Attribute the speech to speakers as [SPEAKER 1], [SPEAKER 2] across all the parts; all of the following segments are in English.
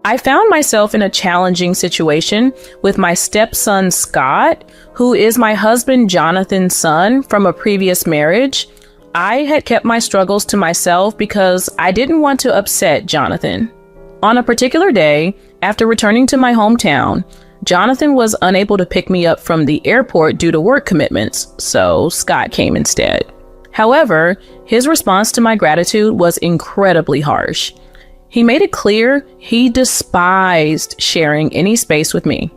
[SPEAKER 1] I found myself in a challenging situation with my stepson, Scott, who is my husband, Jonathan's son from a previous marriage. I had kept my struggles to myself because I didn't want to upset Jonathan. On a particular day, after returning to my hometown, Jonathan was unable to pick me up from the airport due to work commitments, so Scott came instead. However, his response to my gratitude was incredibly harsh. He made it clear he despised sharing any space with me,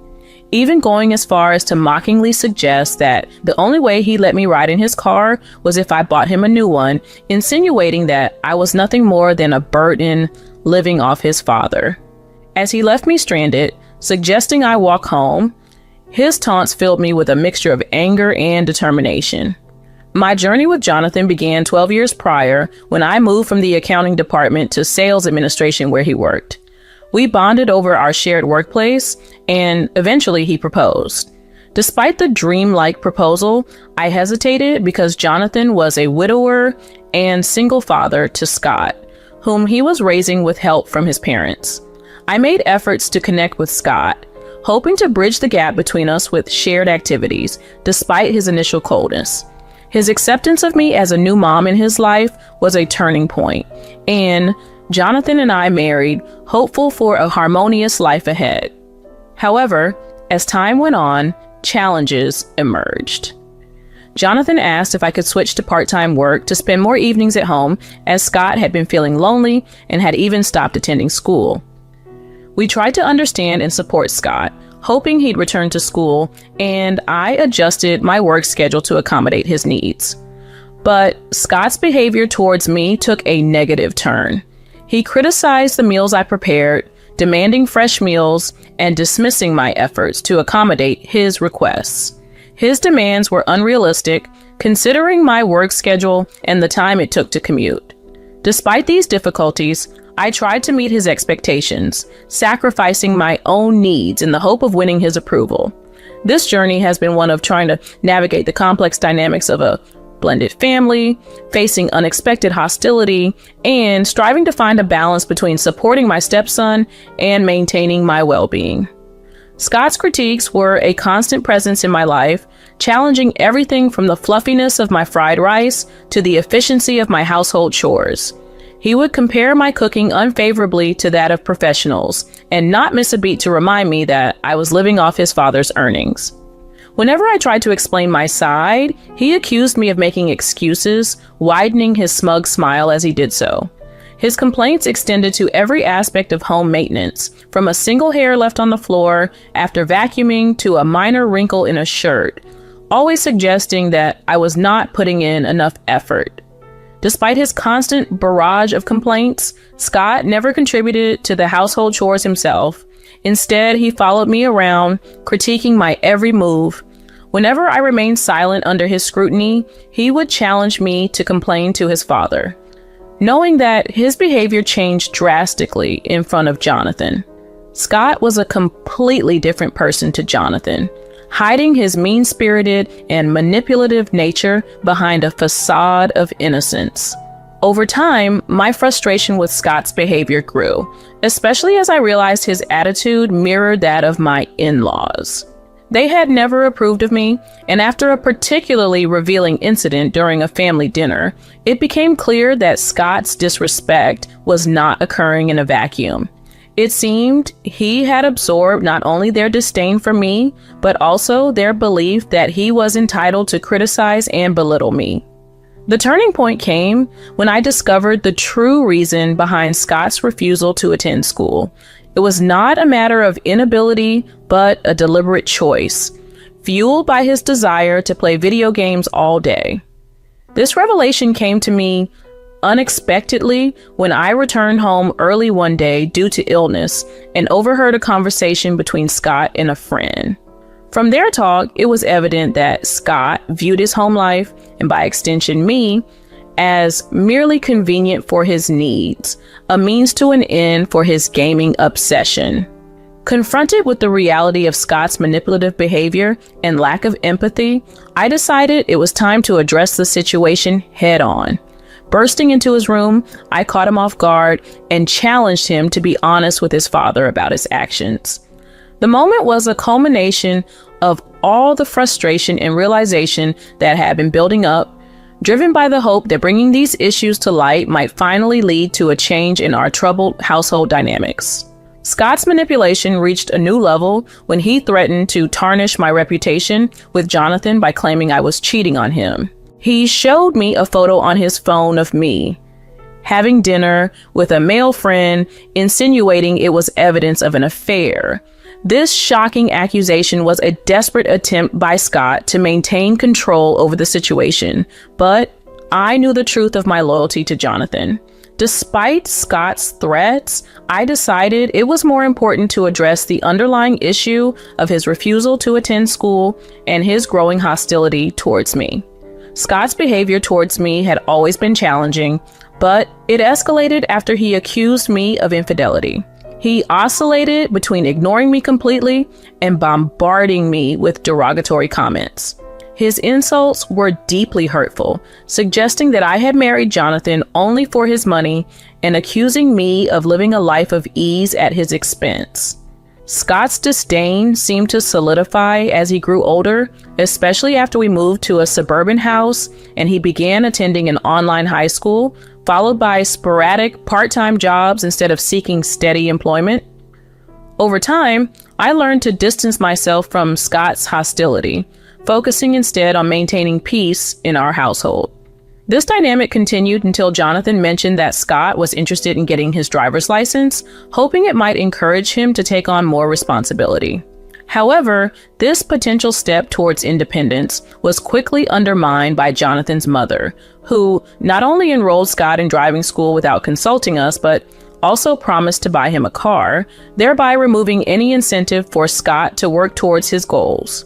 [SPEAKER 1] even going as far as to mockingly suggest that the only way he let me ride in his car was if I bought him a new one, insinuating that I was nothing more than a burden living off his father. As he left me stranded, suggesting I walk home, his taunts filled me with a mixture of anger and determination. My journey with Jonathan began 12 years prior when I moved from the accounting department to sales administration where he worked. We bonded over our shared workplace, and eventually he proposed. Despite the dream-like proposal, I hesitated because Jonathan was a widower and single father to Scott, whom he was raising with help from his parents. I made efforts to connect with Scott, hoping to bridge the gap between us with shared activities, despite his initial coldness. His acceptance of me as a new mom in his life was a turning point, and Jonathan and I married, hopeful for a harmonious life ahead. However, as time went on, challenges emerged. Jonathan asked if I could switch to part-time work to spend more evenings at home, as Scott had been feeling lonely and had even stopped attending school. We tried to understand and support Scott, hoping he'd return to school, and I adjusted my work schedule to accommodate his needs. But Scott's behavior towards me took a negative turn. He criticized the meals I prepared, demanding fresh meals, and dismissing my efforts to accommodate his requests. His demands were unrealistic, considering my work schedule and the time it took to commute. Despite these difficulties, I tried to meet his expectations, sacrificing my own needs in the hope of winning his approval. This journey has been one of trying to navigate the complex dynamics of a blended family, facing unexpected hostility, and striving to find a balance between supporting my stepson and maintaining my well-being. Scott's critiques were a constant presence in my life, challenging everything from the fluffiness of my fried rice to the efficiency of my household chores. He would compare my cooking unfavorably to that of professionals and not miss a beat to remind me that I was living off his father's earnings. Whenever I tried to explain my side, he accused me of making excuses, widening his smug smile as he did so. His complaints extended to every aspect of home maintenance, from a single hair left on the floor after vacuuming to a minor wrinkle in a shirt, always suggesting that I was not putting in enough effort. Despite his constant barrage of complaints, Scott never contributed to the household chores himself. Instead, he followed me around, critiquing my every move. Whenever I remained silent under his scrutiny, he would challenge me to complain to his father, knowing that his behavior changed drastically in front of Jonathan. Scott was a completely different person to Jonathan, hiding his mean-spirited and manipulative nature behind a facade of innocence. Over time, my frustration with Scott's behavior grew, especially as I realized his attitude mirrored that of my in-laws. They had never approved of me, and after a particularly revealing incident during a family dinner, it became clear that Scott's disrespect was not occurring in a vacuum. It seemed he had absorbed not only their disdain for me, but also their belief that he was entitled to criticize and belittle me. The turning point came when I discovered the true reason behind Scott's refusal to attend school. It was not a matter of inability, but a deliberate choice, fueled by his desire to play video games all day. This revelation came to me unexpectedly when I returned home early one day due to illness and overheard a conversation between Scott and a friend. From their talk, it was evident that Scott viewed his home life, and by extension me, as merely convenient for his needs, a means to an end for his gaming obsession. Confronted with the reality of Scott's manipulative behavior and lack of empathy, I decided it was time to address the situation head on. Bursting into his room, I caught him off guard and challenged him to be honest with his father about his actions. The moment was a culmination of all the frustration and realization that had been building up, driven by the hope that bringing these issues to light might finally lead to a change in our troubled household dynamics. Scott's manipulation reached a new level when he threatened to tarnish my reputation with Jonathan by claiming I was cheating on him. He showed me a photo on his phone of me having dinner with a male friend, insinuating it was evidence of an affair. This shocking accusation was a desperate attempt by Scott to maintain control over the situation, but I knew the truth of my loyalty to Jonathan. Despite Scott's threats, I decided it was more important to address the underlying issue of his refusal to attend school and his growing hostility towards me. Scott's behavior towards me had always been challenging, but it escalated after he accused me of infidelity. He oscillated between ignoring me completely and bombarding me with derogatory comments. His insults were deeply hurtful, suggesting that I had married Jonathan only for his money and accusing me of living a life of ease at his expense. Scott's disdain seemed to solidify as he grew older, especially after we moved to a suburban house and he began attending an online high school, followed by sporadic part-time jobs instead of seeking steady employment. Over time, I learned to distance myself from Scott's hostility, focusing instead on maintaining peace in our household. This dynamic continued until Jonathan mentioned that Scott was interested in getting his driver's license, hoping it might encourage him to take on more responsibility. However, this potential step towards independence was quickly undermined by Jonathan's mother, who not only enrolled Scott in driving school without consulting us, but also promised to buy him a car, thereby removing any incentive for Scott to work towards his goals.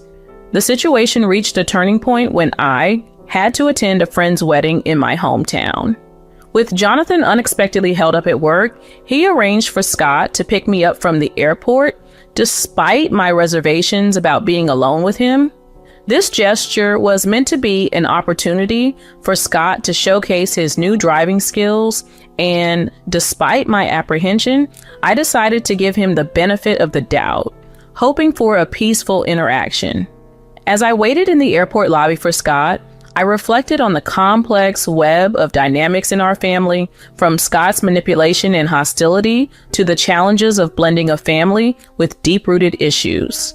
[SPEAKER 1] The situation reached a turning point when I had to attend a friend's wedding in my hometown. With Jonathan unexpectedly held up at work, he arranged for Scott to pick me up from the airport, despite my reservations about being alone with him. This gesture was meant to be an opportunity for Scott to showcase his new driving skills, and despite my apprehension, I decided to give him the benefit of the doubt, hoping for a peaceful interaction. As I waited in the airport lobby for Scott, I reflected on the complex web of dynamics in our family, from Scott's manipulation and hostility to the challenges of blending a family with deep-rooted issues.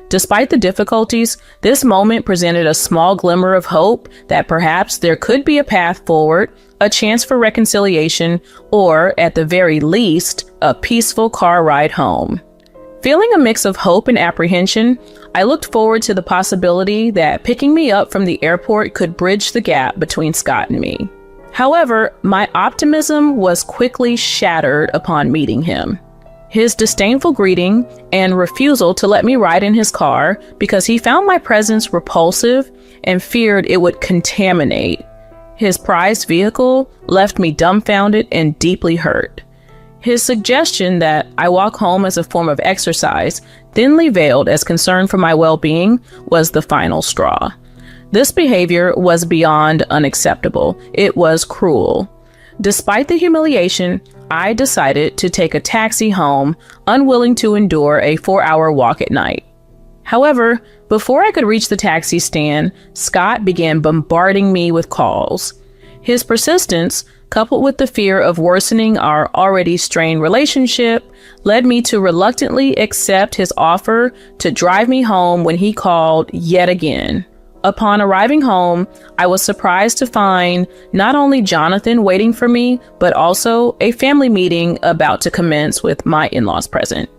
[SPEAKER 1] Despite the difficulties, this moment presented a small glimmer of hope that perhaps there could be a path forward, a chance for reconciliation, or, at the very least, a peaceful car ride home. Feeling a mix of hope and apprehension, I looked forward to the possibility that picking me up from the airport could bridge the gap between Scott and me. However, my optimism was quickly shattered upon meeting him. His disdainful greeting and refusal to let me ride in his car because he found my presence repulsive and feared it would contaminate his prized vehicle left me dumbfounded and deeply hurt. His suggestion that I walk home as a form of exercise, thinly veiled as concern for my well-being, was the final straw. This behavior was beyond unacceptable. It was cruel. Despite the humiliation, I decided to take a taxi home, unwilling to endure a 4-hour walk at night. However, before I could reach the taxi stand, Scott began bombarding me with calls. His persistence, coupled with the fear of worsening our already strained relationship, led me to reluctantly accept his offer to drive me home when he called yet again. Upon arriving home, I was surprised to find not only Jonathan waiting for me, but also a family meeting about to commence with my in-laws present.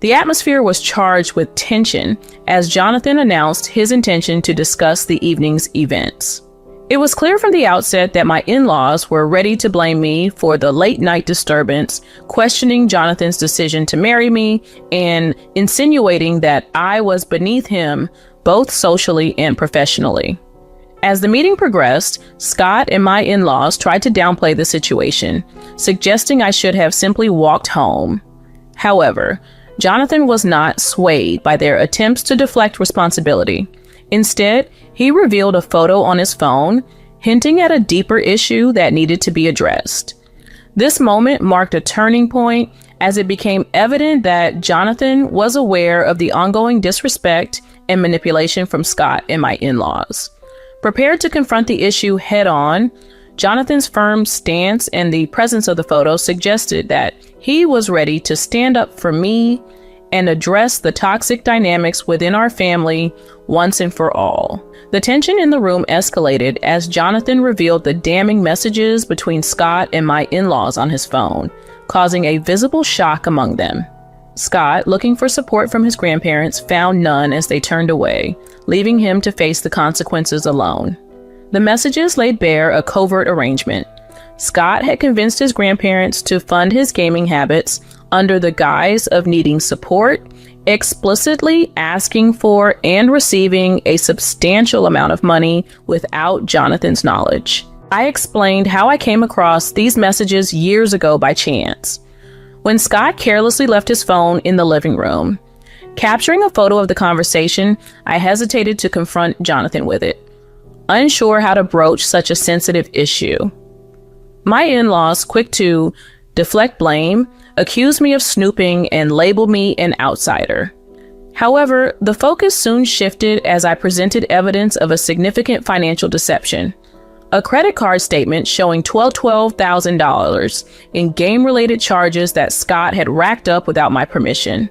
[SPEAKER 1] The atmosphere was charged with tension as Jonathan announced his intention to discuss the evening's events. It was clear from the outset that my in-laws were ready to blame me for the late-night disturbance, questioning Jonathan's decision to marry me and insinuating that I was beneath him both socially and professionally. As the meeting progressed, Scott and my in-laws tried to downplay the situation, suggesting I should have simply walked home. However, Jonathan was not swayed by their attempts to deflect responsibility. Instead, he revealed a photo on his phone hinting at a deeper issue that needed to be addressed. This moment marked a turning point as it became evident that Jonathan was aware of the ongoing disrespect and manipulation from Scott and my in-laws. Prepared to confront the issue head-on, Jonathan's firm stance and the presence of the photo suggested that he was ready to stand up for me and address the toxic dynamics within our family once and for all. The tension in the room escalated as Jonathan revealed the damning messages between Scott and my in-laws on his phone, causing a visible shock among them. Scott, looking for support from his grandparents, found none as they turned away, leaving him to face the consequences alone. The messages laid bare a covert arrangement. Scott had convinced his grandparents to fund his gaming habits under the guise of needing support, explicitly asking for and receiving a substantial amount of money without Jonathan's knowledge. I explained how I came across these messages years ago by chance, when Scott carelessly left his phone in the living room. Capturing a photo of the conversation, I hesitated to confront Jonathan with it, unsure how to broach such a sensitive issue. My in-laws, quick to deflect blame, accused me of snooping and labeled me an outsider. However, the focus soon shifted as I presented evidence of a significant financial deception. A credit card statement showing $12,000 in game-related charges that Scott had racked up without my permission.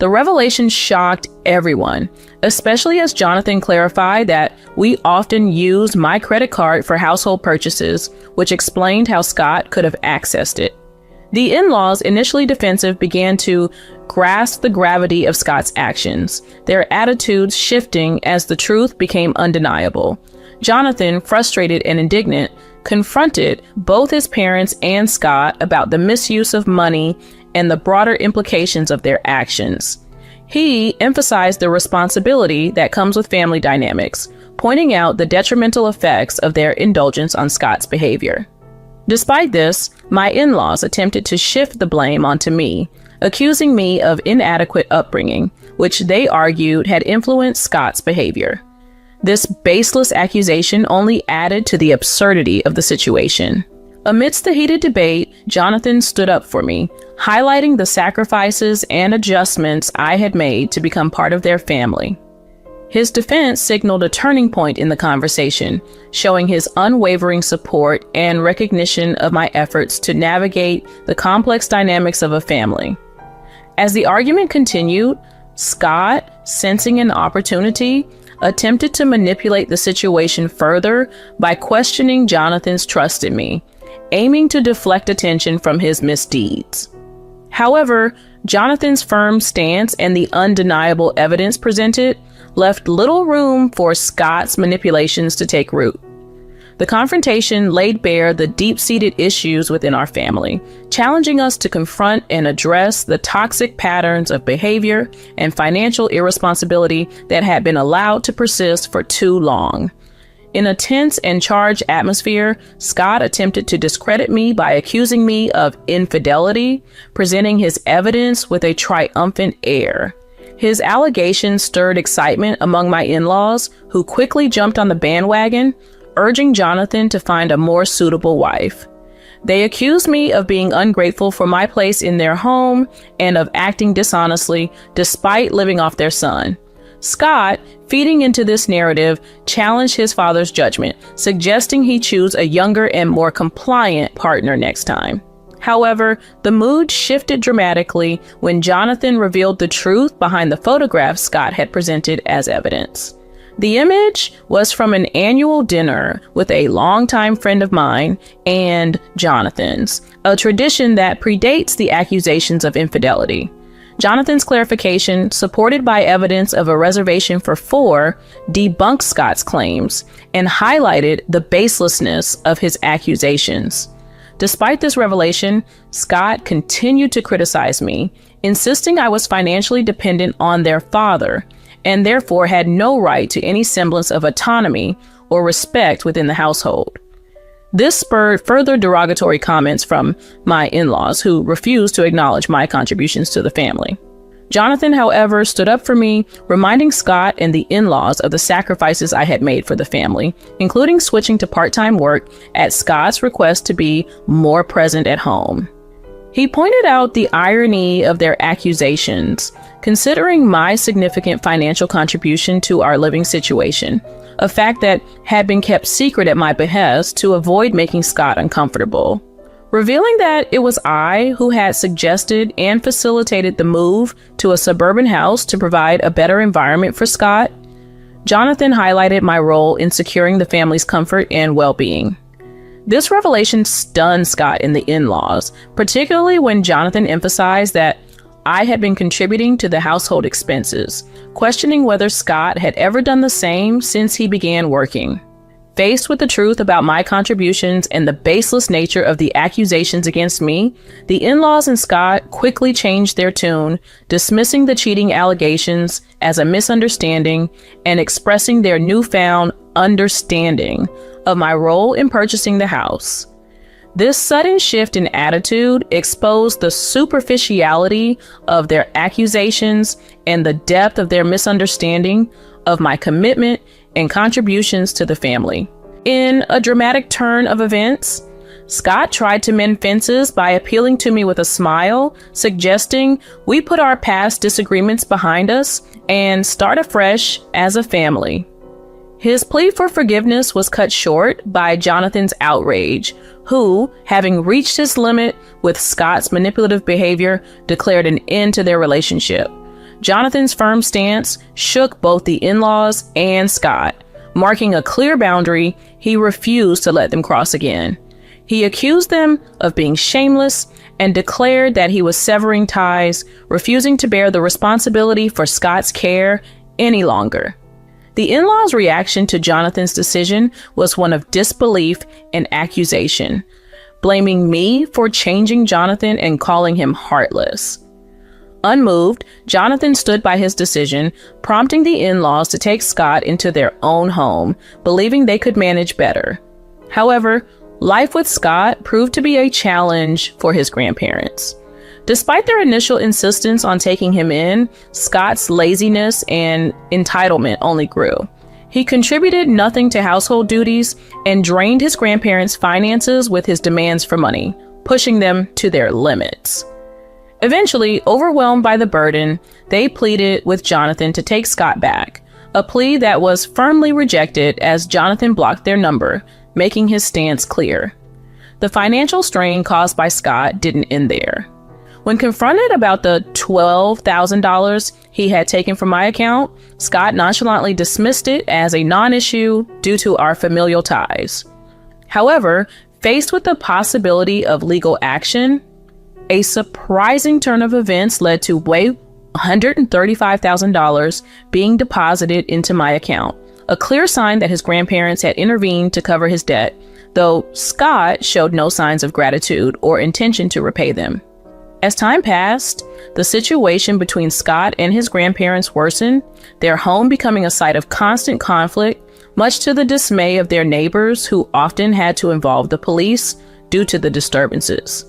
[SPEAKER 1] The revelation shocked everyone, especially as Jonathan clarified that we often used my credit card for household purchases, which explained how Scott could have accessed it. The in-laws, initially defensive, began to grasp the gravity of Scott's actions, their attitudes shifting as the truth became undeniable. Jonathan, frustrated and indignant, confronted both his parents and Scott about the misuse of money and the broader implications of their actions. He emphasized the responsibility that comes with family dynamics, pointing out the detrimental effects of their indulgence on Scott's behavior. Despite this, my in-laws attempted to shift the blame onto me, accusing me of inadequate upbringing, which they argued had influenced Scott's behavior. This baseless accusation only added to the absurdity of the situation. Amidst the heated debate, Jonathan stood up for me, highlighting the sacrifices and adjustments I had made to become part of their family. His defense signaled a turning point in the conversation, showing his unwavering support and recognition of my efforts to navigate the complex dynamics of a family. As the argument continued, Scott, sensing an opportunity, attempted to manipulate the situation further by questioning Jonathan's trust in me, aiming to deflect attention from his misdeeds. However, Jonathan's firm stance and the undeniable evidence presented left little room for Scott's manipulations to take root. The confrontation laid bare the deep-seated issues within our family, challenging us to confront and address the toxic patterns of behavior and financial irresponsibility that had been allowed to persist for too long. In a tense and charged atmosphere, Scott attempted to discredit me by accusing me of infidelity, presenting his evidence with a triumphant air. His allegations stirred excitement among my in-laws, who quickly jumped on the bandwagon, urging Jonathan to find a more suitable wife. They accused me of being ungrateful for my place in their home and of acting dishonestly despite living off their son. Scott, feeding into this narrative, challenged his father's judgment, suggesting he choose a younger and more compliant partner next time. However, the mood shifted dramatically when Jonathan revealed the truth behind the photograph Scott had presented as evidence. The image was from an annual dinner with a longtime friend of mine and Jonathan's, a tradition that predates the accusations of infidelity. Jonathan's clarification, supported by evidence of a reservation for four, debunked Scott's claims and highlighted the baselessness of his accusations. Despite this revelation, Scott continued to criticize me, insisting I was financially dependent on their father and therefore had no right to any semblance of autonomy or respect within the household. This spurred further derogatory comments from my in-laws, who refused to acknowledge my contributions to the family. Jonathan, however, stood up for me, reminding Scott and the in-laws of the sacrifices I had made for the family, including switching to part-time work at Scott's request to be more present at home. He pointed out the irony of their accusations, considering my significant financial contribution to our living situation, a fact that had been kept secret at my behest to avoid making Scott uncomfortable. Revealing that it was I who had suggested and facilitated the move to a suburban house to provide a better environment for Scott, Jonathan highlighted my role in securing the family's comfort and well-being. This revelation stunned Scott and the in-laws, particularly when Jonathan emphasized that I had been contributing to the household expenses, questioning whether Scott had ever done the same since he began working. Faced with the truth about my contributions and the baseless nature of the accusations against me, the in-laws and Scott quickly changed their tune, dismissing the cheating allegations as a misunderstanding and expressing their newfound understanding of my role in purchasing the house. This sudden shift in attitude exposed the superficiality of their accusations and the depth of their misunderstanding of my commitment and contributions to the family. In a dramatic turn of events, Scott tried to mend fences by appealing to me with a smile, suggesting we put our past disagreements behind us and start afresh as a family. His plea for forgiveness was cut short by Jonathan's outrage, who, having reached his limit with Scott's manipulative behavior, declared an end to their relationship. Jonathan's firm stance shook both the in-laws and Scott. Marking a clear boundary, he refused to let them cross again. He accused them of being shameless and declared that he was severing ties, refusing to bear the responsibility for Scott's care any longer. The in-laws' reaction to Jonathan's decision was one of disbelief and accusation, blaming me for changing Jonathan and calling him heartless. Unmoved, Jonathan stood by his decision, prompting the in-laws to take Scott into their own home, believing they could manage better. However, life with Scott proved to be a challenge for his grandparents. Despite their initial insistence on taking him in, Scott's laziness and entitlement only grew. He contributed nothing to household duties and drained his grandparents' finances with his demands for money, pushing them to their limits. Eventually, overwhelmed by the burden, they pleaded with Jonathan to take Scott back, a plea that was firmly rejected as Jonathan blocked their number, making his stance clear. The financial strain caused by Scott didn't end there. When confronted about the $12,000 he had taken from my account, Scott nonchalantly dismissed it as a non-issue due to our familial ties. However, faced with the possibility of legal action, a surprising turn of events led to $135,000 being deposited into my account, a clear sign that his grandparents had intervened to cover his debt, though Scott showed no signs of gratitude or intention to repay them. As time passed, the situation between Scott and his grandparents worsened, their home becoming a site of constant conflict, much to the dismay of their neighbors who often had to involve the police due to the disturbances.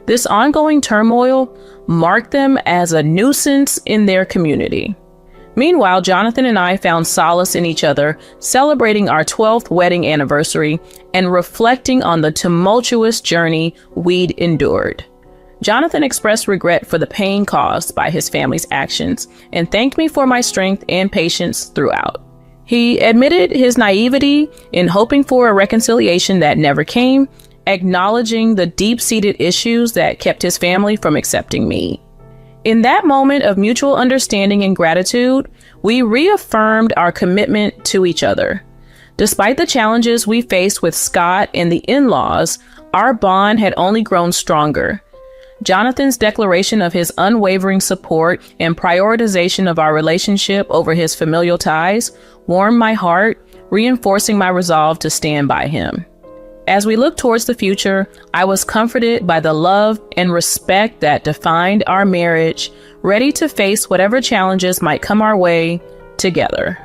[SPEAKER 1] This ongoing turmoil marked them as a nuisance in their community. Meanwhile, Jonathan and I found solace in each other, celebrating our 12th wedding anniversary and reflecting on the tumultuous journey we'd endured. Jonathan expressed regret for the pain caused by his family's actions and thanked me for my strength and patience throughout. He admitted his naivety in hoping for a reconciliation that never came, acknowledging the deep-seated issues that kept his family from accepting me. In that moment of mutual understanding and gratitude, we reaffirmed our commitment to each other. Despite the challenges we faced with Scott and the in-laws, our bond had only grown stronger. Jonathan's declaration of his unwavering support and prioritization of our relationship over his familial ties warmed my heart, reinforcing my resolve to stand by him. As we look towards the future, I was comforted by the love and respect that defined our marriage, ready to face whatever challenges might come our way together.